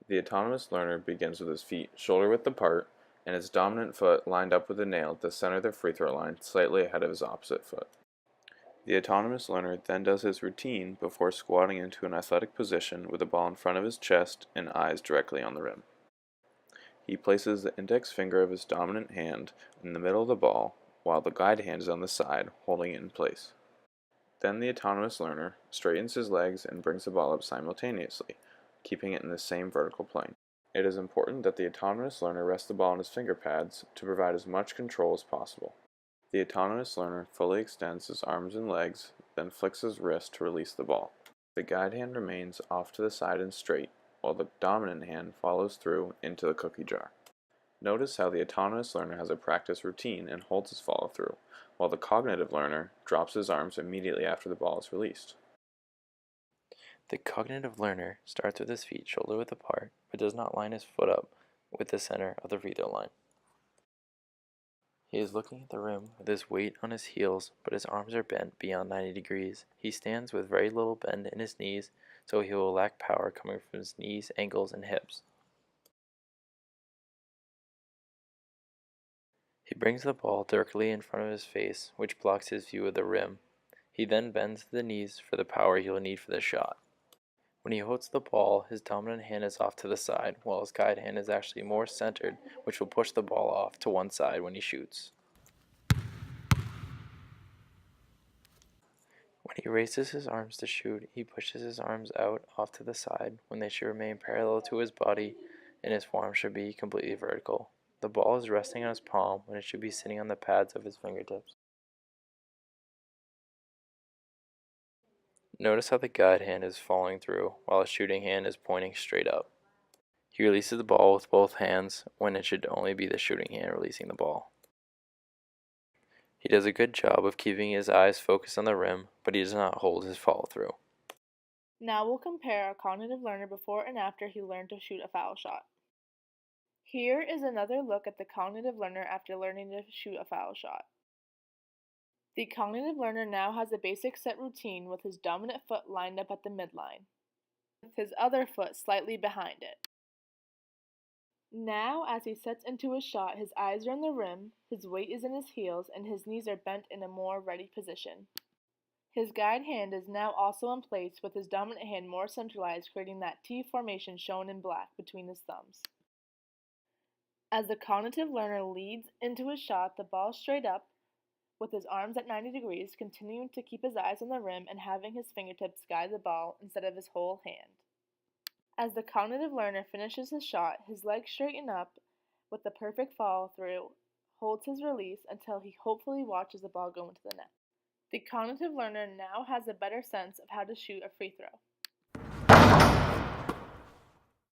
The autonomous learner begins with his feet shoulder-width apart and his dominant foot lined up with a nail at the center of the free throw line, slightly ahead of his opposite foot. The autonomous learner then does his routine before squatting into an athletic position with the ball in front of his chest and eyes directly on the rim. He places the index finger of his dominant hand in the middle of the ball, while the guide hand is on the side, holding it in place. Then the autonomous learner straightens his legs and brings the ball up simultaneously, keeping it in the same vertical plane. It is important that the autonomous learner rests the ball on his finger pads to provide as much control as possible. The autonomous learner fully extends his arms and legs, then flicks his wrist to release the ball. The guide hand remains off to the side and straight, while the dominant hand follows through into the cookie jar. Notice how the autonomous learner has a practice routine and holds his follow through, while the cognitive learner drops his arms immediately after the ball is released. The cognitive learner starts with his feet shoulder width apart, but does not line his foot up with the center of the free throw line. He is looking at the rim with his weight on his heels, but his arms are bent beyond 90 degrees. He stands with very little bend in his knees, so he will lack power coming from his knees, ankles, and hips. He brings the ball directly in front of his face, which blocks his view of the rim. He then bends the knees for the power he will need for the shot. When he holds the ball, his dominant hand is off to the side, while his guide hand is actually more centered, which will push the ball off to one side when he shoots. When he raises his arms to shoot, he pushes his arms out off to the side when they should remain parallel to his body, and his forearm should be completely vertical. The ball is resting on his palm when it should be sitting on the pads of his fingertips. Notice how the guide hand is falling through, while his shooting hand is pointing straight up. He releases the ball with both hands when it should only be the shooting hand releasing the ball. He does a good job of keeping his eyes focused on the rim, but he does not hold his follow through. Now we'll compare our cognitive learner before and after he learned to shoot a foul shot. Here is another look at the cognitive learner after learning to shoot a foul shot. The cognitive learner now has a basic set routine with his dominant foot lined up at the midline, with his other foot slightly behind it. Now, as he sets into his shot, his eyes are on the rim, his weight is in his heels, and his knees are bent in a more ready position. His guide hand is now also in place with his dominant hand more centralized, creating that T formation shown in black between his thumbs. As the cognitive learner leads into his shot, the ball straight up, with his arms at 90 degrees, continuing to keep his eyes on the rim and having his fingertips guide the ball instead of his whole hand. As the cognitive learner finishes his shot, his legs straighten up with the perfect follow through, holds his release until he hopefully watches the ball go into the net. The cognitive learner now has a better sense of how to shoot a free throw.